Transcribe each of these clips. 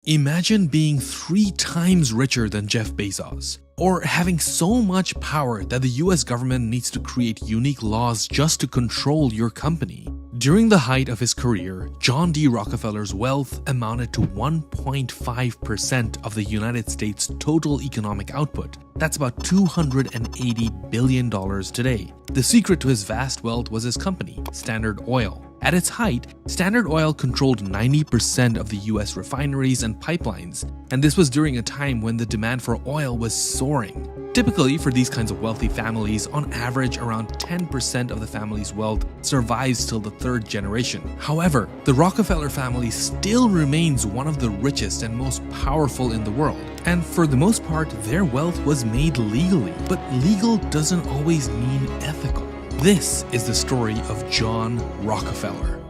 Imagine being 3 times richer than Jeff Bezos, or having so much power that the US government needs to create unique laws just to control your company. During the height of his career, John D. Rockefeller's wealth amounted to 1.5% of the United States' total economic output. That's about $280 billion today. The secret to his vast wealth was his company, Standard Oil. At its height, Standard Oil controlled 90% of the US refineries and pipelines, and this was during a time when the demand for oil was soaring. Typically, for these kinds of wealthy families, on average around 10% of the family's wealth survives till the 3rd generation. However, the Rockefeller family still remains one of the richest and most powerful in the world. And for the most part, their wealth was made legally. But legal doesn't always mean ethical. This is the story of John Rockefeller.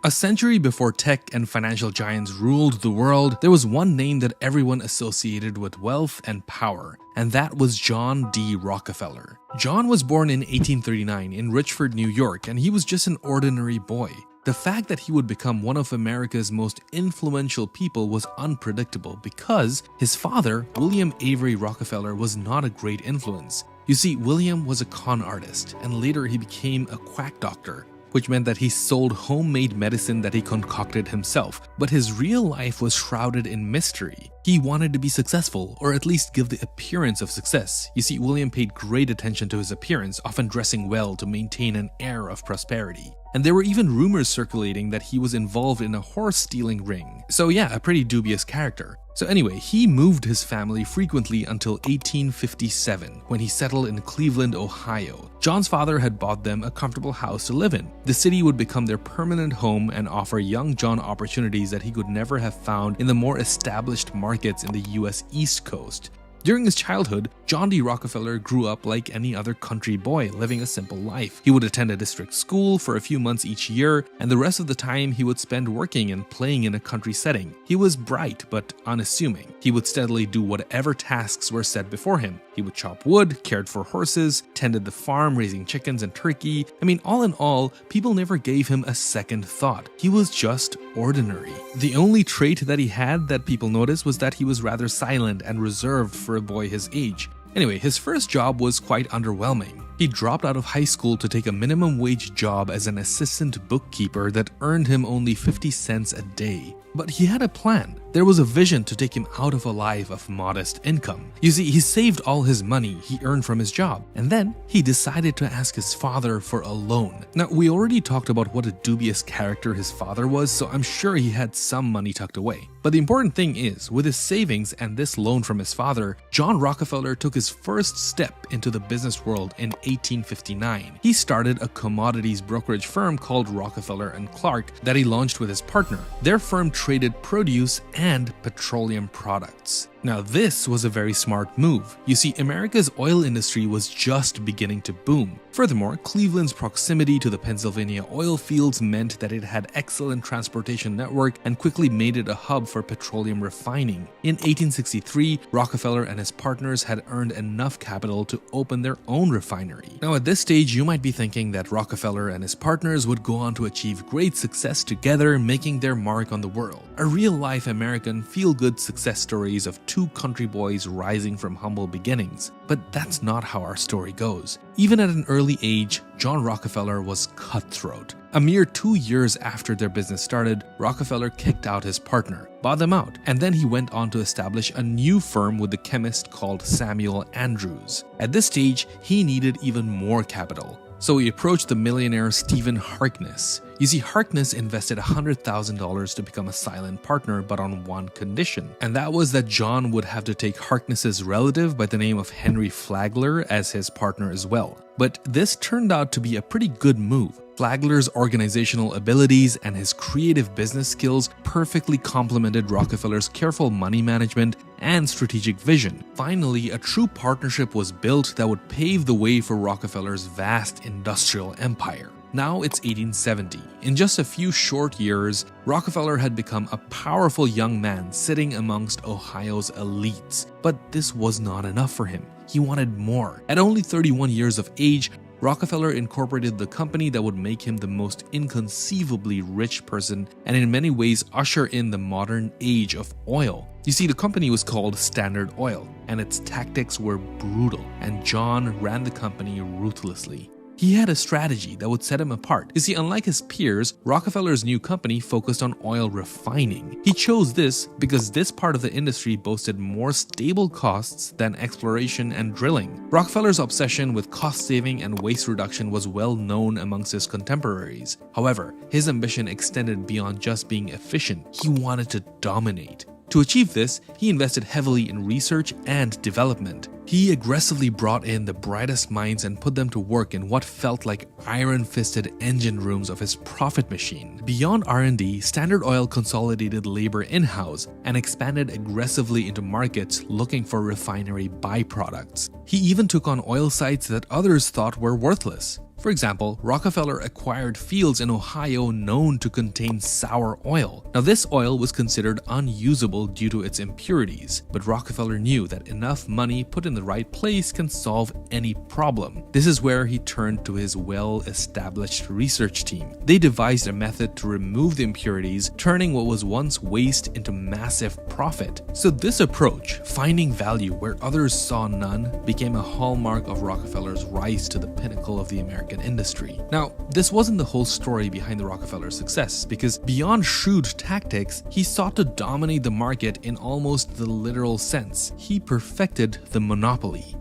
A century before tech and financial giants ruled the world, there was one name that everyone associated with wealth and power, and that was John D. Rockefeller. John was born in 1839 in Richford, New York, and he was just an ordinary boy. The fact that he would become one of America's most influential people was unpredictable because his father, William Avery Rockefeller, was not a great influence. You see, William was a con artist, and later he became a quack doctor, which meant that he sold homemade medicine that he concocted himself. But his real life was shrouded in mystery. He wanted to be successful, or at least give the appearance of success. You see, William paid great attention to his appearance, often dressing well to maintain an air of prosperity. And there were even rumors circulating that he was involved in a horse-stealing ring. So yeah, a pretty dubious character. So anyway, he moved his family frequently until 1857, when he settled in Cleveland, Ohio. John's father had bought them a comfortable house to live in. The city would become their permanent home and offer young John opportunities that he could never have found in the more established markets in the US East Coast. During his childhood, John D. Rockefeller grew up like any other country boy, living a simple life. He would attend a district school for a few months each year, and the rest of the time he would spend working and playing in a country setting. He was bright but unassuming. He would steadily do whatever tasks were set before him. He would chop wood, cared for horses, tended the farm, raising chickens and turkey. All in all, people never gave him a second thought. He was just ordinary. The only trait that he had that people noticed was that he was rather silent and reserved for a boy his age. Anyway, his first job was quite underwhelming. He dropped out of high school to take a minimum wage job as an assistant bookkeeper that earned him only 50 cents a day. But he had a plan. There was a vision to take him out of a life of modest income. You see, he saved all his money he earned from his job, and then he decided to ask his father for a loan. Now, we already talked about what a dubious character his father was, so I'm sure he had some money tucked away. But the important thing is, with his savings and this loan from his father, John Rockefeller took his first step into the business world in 1859. He started a commodities brokerage firm called Rockefeller and Clark that he launched with his partner. Their firm traded produce and petroleum products. Now, this was a very smart move. You see, America's oil industry was just beginning to boom. Furthermore, Cleveland's proximity to the Pennsylvania oil fields meant that it had excellent transportation network and quickly made it a hub for petroleum refining. In 1863, Rockefeller and his partners had earned enough capital to open their own refinery. Now, at this stage, you might be thinking that Rockefeller and his partners would go on to achieve great success together, making their mark on the world. A real-life American feel-good success stories of 2 country boys rising from humble beginnings. But that's not how our story goes. Even at an early age, John Rockefeller was cutthroat. A mere 2 years after their business started, Rockefeller kicked out his partner, bought them out, and then he went on to establish a new firm with the chemist called Samuel Andrews. At this stage, he needed even more capital. So he approached the millionaire Stephen Harkness. You see, Harkness invested $100,000 to become a silent partner, but on one condition. And that was that John would have to take Harkness's relative by the name of Henry Flagler as his partner as well. But this turned out to be a pretty good move. Flagler's organizational abilities and his creative business skills perfectly complemented Rockefeller's careful money management and strategic vision. Finally, a true partnership was built that would pave the way for Rockefeller's vast industrial empire. Now it's 1870. In just a few short years, Rockefeller had become a powerful young man sitting amongst Ohio's elites. But this was not enough for him. He wanted more. At only 31 years of age, Rockefeller incorporated the company that would make him the most inconceivably rich person and in many ways usher in the modern age of oil. You see, the company was called Standard Oil, and its tactics were brutal, and John ran the company ruthlessly. He had a strategy that would set him apart. You see, unlike his peers, Rockefeller's new company focused on oil refining. He chose this because this part of the industry boasted more stable costs than exploration and drilling. Rockefeller's obsession with cost saving and waste reduction was well known amongst his contemporaries. However, his ambition extended beyond just being efficient. He wanted to dominate. To achieve this, he invested heavily in research and development. He aggressively brought in the brightest minds and put them to work in what felt like iron-fisted engine rooms of his profit machine. Beyond R&D, Standard Oil consolidated labor in-house and expanded aggressively into markets looking for refinery byproducts. He even took on oil sites that others thought were worthless. For example, Rockefeller acquired fields in Ohio known to contain sour oil. Now, this oil was considered unusable due to its impurities, but Rockefeller knew that enough money put in the right place can solve any problem. This is where he turned to his well-established research team. They devised a method to remove the impurities, turning what was once waste into massive profit. So this approach, finding value where others saw none, became a hallmark of Rockefeller's rise to the pinnacle of the American industry. Now, this wasn't the whole story behind the Rockefeller success, because beyond shrewd tactics, he sought to dominate the market in almost the literal sense. He perfected the monopoly.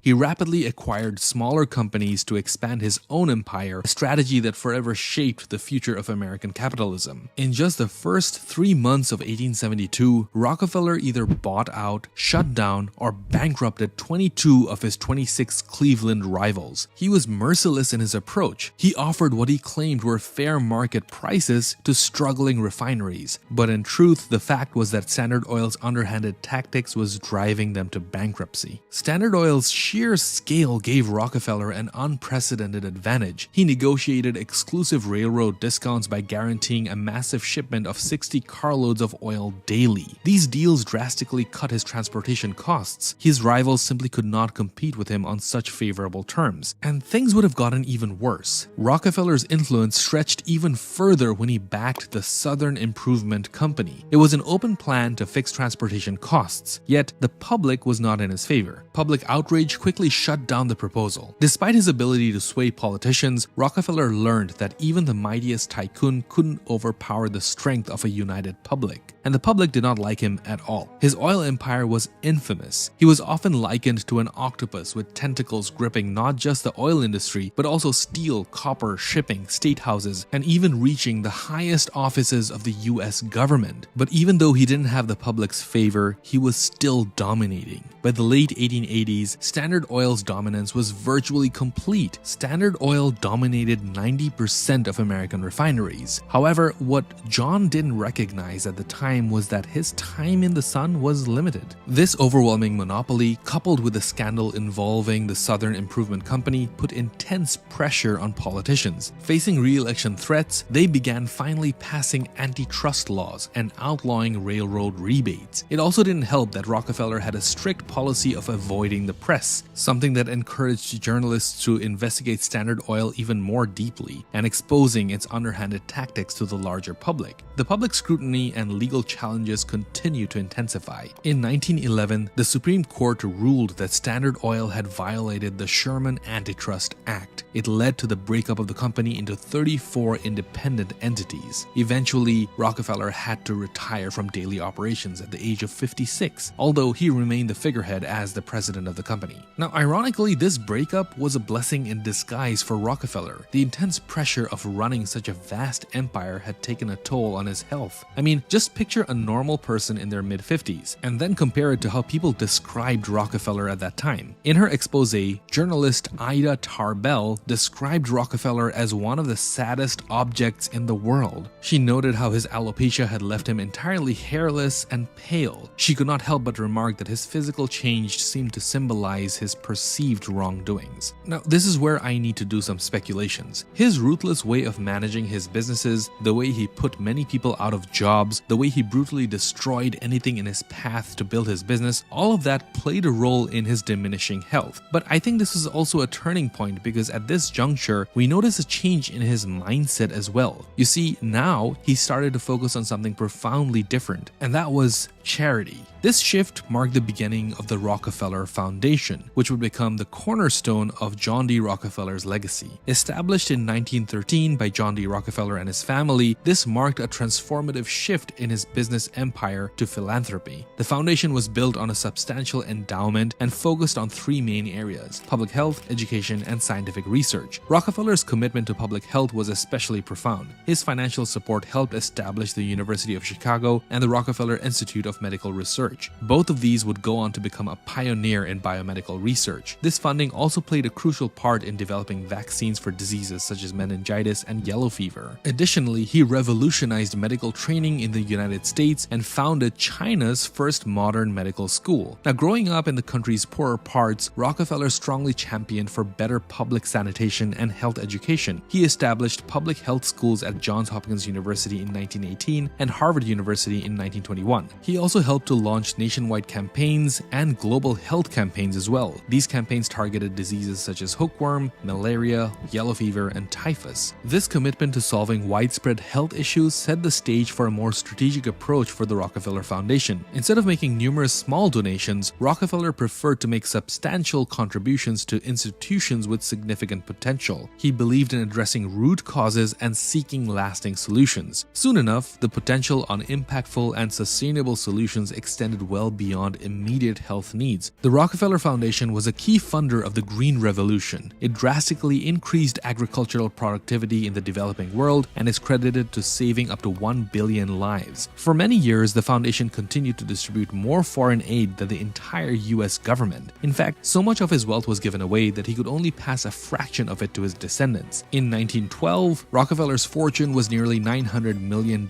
He rapidly acquired smaller companies to expand his own empire, a strategy that forever shaped the future of American capitalism. In just the first 3 months of 1872, Rockefeller either bought out, shut down, or bankrupted 22 of his 26 Cleveland rivals. He was merciless in his approach. He offered what he claimed were fair market prices to struggling refineries. But in truth, the fact was that Standard Oil's underhanded tactics was driving them to bankruptcy. Standard Oil's sheer scale gave Rockefeller an unprecedented advantage. He negotiated exclusive railroad discounts by guaranteeing a massive shipment of 60 carloads of oil daily. These deals drastically cut his transportation costs. His rivals simply could not compete with him on such favorable terms. And things would have gotten even worse. Rockefeller's influence stretched even further when he backed the Southern Improvement Company. It was an open plan to fix transportation costs, yet the public was not in his favor. Public outrage quickly shut down the proposal. Despite his ability to sway politicians, Rockefeller learned that even the mightiest tycoon couldn't overpower the strength of a united public. And the public did not like him at all. His oil empire was infamous. He was often likened to an octopus with tentacles gripping not just the oil industry, but also steel, copper, shipping, state houses, and even reaching the highest offices of the US government. But even though he didn't have the public's favor, he was still dominating. By the late 1880s, Standard Oil's dominance was virtually complete. Standard Oil dominated 90% of American refineries. However, what John didn't recognize at the time was that his time in the sun was limited. This overwhelming monopoly, coupled with a scandal involving the Southern Improvement Company, put intense pressure on politicians. Facing re-election threats, they began finally passing antitrust laws and outlawing railroad rebates. It also didn't help that Rockefeller had a strict policy of avoiding the press, something that encouraged journalists to investigate Standard Oil even more deeply and exposing its underhanded tactics to the larger public. The public scrutiny and legal challenges continued to intensify. In 1911, the Supreme Court ruled that Standard Oil had violated the Sherman Antitrust Act. It led to the breakup of the company into 34 independent entities. Eventually, Rockefeller had to retire from daily operations at the age of 56, although he remained the figurehead as the president of the company. Now, ironically, this breakup was a blessing in disguise for Rockefeller. The intense pressure of running such a vast empire had taken a toll on his health. I mean, just picture a normal person in their mid-50s, and then compare it to how people described Rockefeller at that time. In her expose, journalist Ida Tarbell described Rockefeller as one of the saddest objects in the world. She noted how his alopecia had left him entirely hairless and pale. She could not help but remark that his physical change seemed to symbolize his perceived wrongdoings. Now, this is where I need to do some speculations. His ruthless way of managing his businesses, the way he put many people out of jobs, the way he brutally destroyed anything in his path to build his business, all of that played a role in his diminishing health. But I think this was also a turning point because at this juncture, we notice a change in his mindset as well. You see, now he started to focus on something profoundly different, and that was charity. This shift marked the beginning of the Rockefeller Foundation, which would become the cornerstone of John D. Rockefeller's legacy. Established in 1913 by John D. Rockefeller and his family, this marked a transformative shift in his business empire to philanthropy. The foundation was built on a substantial endowment and focused on three main areas: public health, education, and scientific research. Rockefeller's commitment to public health was especially profound. His financial support helped establish the University of Chicago and the Rockefeller Institute of Medical Research. Both of these would go on to become a pioneer in biomedical research. This funding also played a crucial part in developing vaccines for diseases such as meningitis and yellow fever. Additionally, he revolutionized medical training in the United States and founded China's first modern medical school. Now, growing up in the country's poorer parts, Rockefeller strongly championed for better public sanitation and health education. He established public health schools at Johns Hopkins University in 1918 and Harvard University in 1921. He also helped to launch nationwide campaigns and global health campaigns as well. These campaigns targeted diseases such as hookworm, malaria, yellow fever, and typhus. This commitment to solving widespread health issues set the stage for a more strategic approach for the Rockefeller Foundation. Instead of making numerous small donations, Rockefeller preferred to make substantial contributions to institutions with significant potential. He believed in addressing root causes and seeking lasting solutions. Soon enough, the potential on impactful and sustainable solutions extended well beyond immediate health needs. The Rockefeller Foundation was a key funder of the Green Revolution. It drastically increased agricultural productivity in the developing world and is credited to saving up to 1 billion lives. For many years, the foundation continued to distribute more foreign aid than the entire US government. In fact, so much of his wealth was given away that he could only pass a fraction of it to his descendants. In 1912, Rockefeller's fortune was nearly $900 million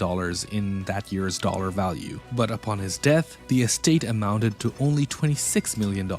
in that year's dollar value. But upon his death, the estate amounted to only $26 million.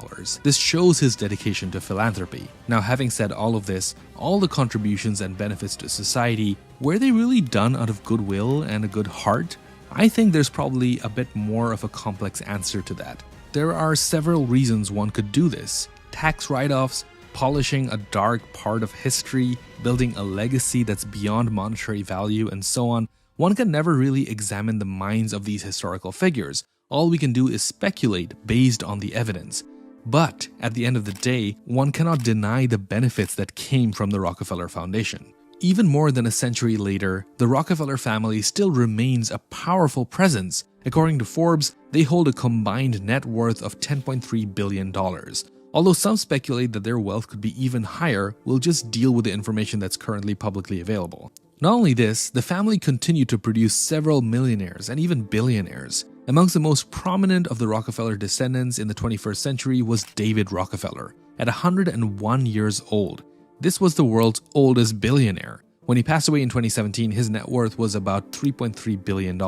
This shows his dedication to philanthropy. Now, having said all of this, all the contributions and benefits to society, were they really done out of goodwill and a good heart? I think there's probably a bit more of a complex answer to that. There are several reasons one could do this: tax write-offs, polishing a dark part of history, building a legacy that's beyond monetary value, and so on. One can never really examine the minds of these historical figures. All we can do is speculate based on the evidence. But at the end of the day, one cannot deny the benefits that came from the Rockefeller Foundation. Even more than a century later, the Rockefeller family still remains a powerful presence. According to Forbes, they hold a combined net worth of $10.3 billion. Although some speculate that their wealth could be even higher, we'll just deal with the information that's currently publicly available. Not only this, the family continued to produce several millionaires and even billionaires. Amongst the most prominent of the Rockefeller descendants in the 21st century was David Rockefeller, at 101 years old. This was the world's oldest billionaire. When he passed away in 2017, his net worth was about $3.3 billion.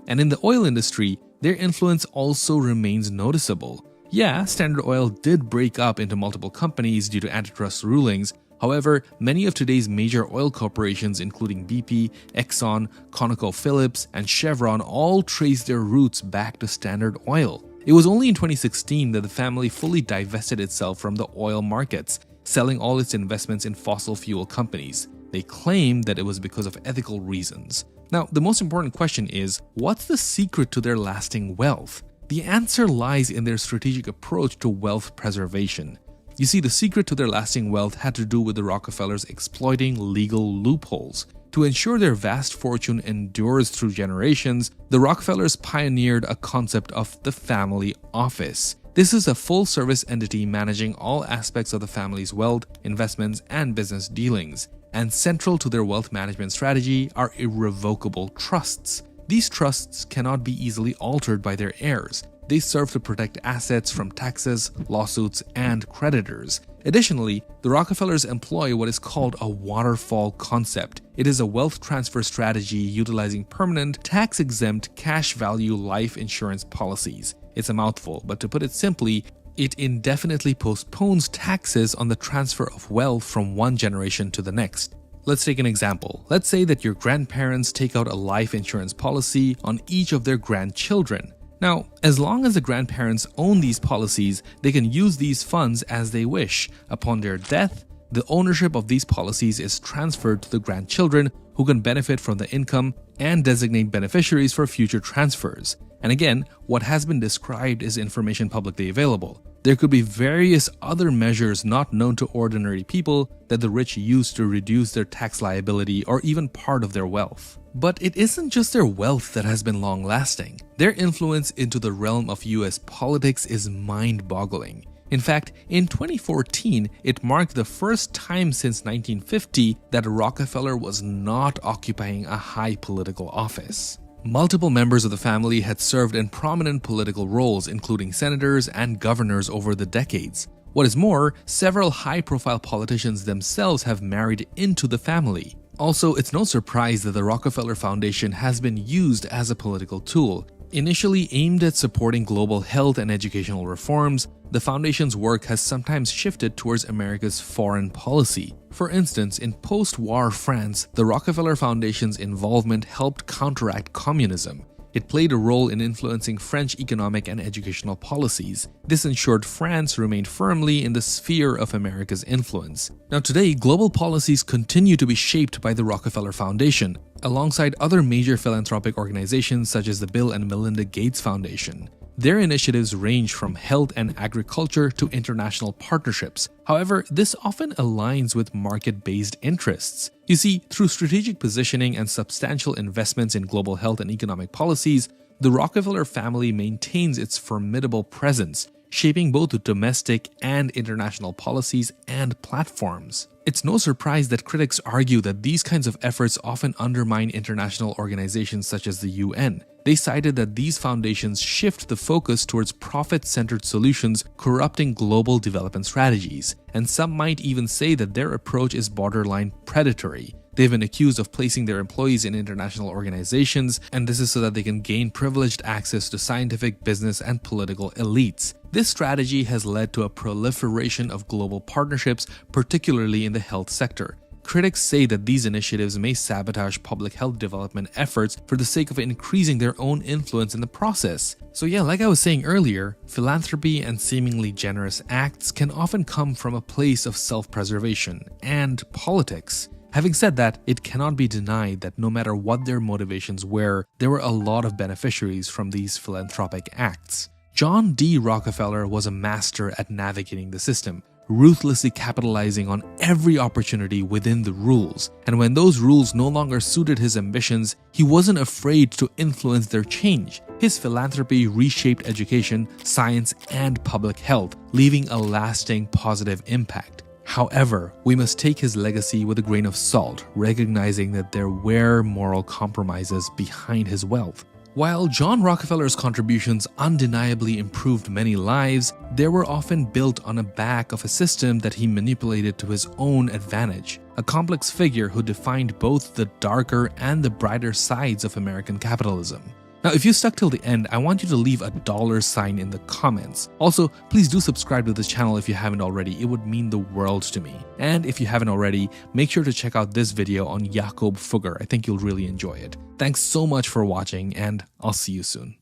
And in the oil industry, their influence also remains noticeable. Yeah, Standard Oil did break up into multiple companies due to antitrust rulings. However, many of today's major oil corporations, including BP, Exxon, ConocoPhillips, and Chevron, all trace their roots back to Standard Oil. It was only in 2016 that the family fully divested itself from the oil markets, selling all its investments in fossil fuel companies. They claim that it was because of ethical reasons. Now, the most important question is, what's the secret to their lasting wealth? The answer lies in their strategic approach to wealth preservation. You see, the secret to their lasting wealth had to do with the Rockefellers exploiting legal loopholes. To ensure their vast fortune endures through generations, the Rockefellers pioneered a concept of the family office. This is a full-service entity managing all aspects of the family's wealth, investments, and business dealings. And central to their wealth management strategy are irrevocable trusts. These trusts cannot be easily altered by their heirs. They serve to protect assets from taxes, lawsuits, and creditors. Additionally, the Rockefellers employ what is called a waterfall concept. It is a wealth transfer strategy utilizing permanent, tax-exempt, cash value life insurance policies. It's a mouthful, but to put it simply, It indefinitely postpones taxes on the transfer of wealth from one generation to the next. Let's take an example. Let's say that your grandparents take out a life insurance policy on each of their grandchildren. Now, as long as the grandparents own these policies, they can use these funds as they wish. Upon their death, the ownership of these policies is transferred to the grandchildren, who can benefit from the income and designate beneficiaries for future transfers. And again, what has been described is information publicly available. There could be various other measures not known to ordinary people that the rich use to reduce their tax liability or even part of their wealth. But it isn't just their wealth that has been long-lasting. Their influence into the realm of US politics is mind-boggling. In fact, in 2014, it marked the first time since 1950 that Rockefeller was not occupying a high political office. Multiple members of the family had served in prominent political roles, including senators and governors over the decades. What is more, several high-profile politicians themselves have married into the family. Also, it's no surprise that the Rockefeller Foundation has been used as a political tool. Initially aimed at supporting global health and educational reforms, the foundation's work has sometimes shifted towards America's foreign policy. For instance, in post-war France, the Rockefeller Foundation's involvement helped counteract communism. It played a role in influencing French economic and educational policies. This ensured France remained firmly in the sphere of America's influence. Now today, global policies continue to be shaped by the Rockefeller Foundation, alongside other major philanthropic organizations such as the Bill and Melinda Gates Foundation. Their initiatives range from health and agriculture to international partnerships. However, this often aligns with market-based interests. You see, through strategic positioning and substantial investments in global health and economic policies, the Rockefeller family maintains its formidable presence, shaping both domestic and international policies and platforms. It's no surprise that critics argue that these kinds of efforts often undermine international organizations such as the UN. They cited that these foundations shift the focus towards profit-centered solutions, corrupting global development strategies. And some might even say that their approach is borderline predatory. They've been accused of placing their employees in international organizations, and this is so that they can gain privileged access to scientific, business, and political elites. This strategy has led to a proliferation of global partnerships, particularly in the health sector. Critics say that these initiatives may sabotage public health development efforts for the sake of increasing their own influence in the process. So yeah, like I was saying earlier, philanthropy and seemingly generous acts can often come from a place of self-preservation and politics. Having said that, it cannot be denied that no matter what their motivations were, there were a lot of beneficiaries from these philanthropic acts. John D. Rockefeller was a master at navigating the system, ruthlessly capitalizing on every opportunity within the rules. And when those rules no longer suited his ambitions, he wasn't afraid to influence their change. His philanthropy reshaped education, science, and public health, leaving a lasting positive impact. However, we must take his legacy with a grain of salt, recognizing that there were moral compromises behind his wealth. While John Rockefeller's contributions undeniably improved many lives, they were often built on the back of a system that he manipulated to his own advantage. A complex figure who defined both the darker and the brighter sides of American capitalism. Now, if you stuck till the end, I want you to leave a $sign in the comments. Also, please do subscribe to this channel if you haven't already. It would mean the world to me. And if you haven't already, make sure to check out this video on Jakob Fugger. I think you'll really enjoy it. Thanks so much for watching, and I'll see you soon.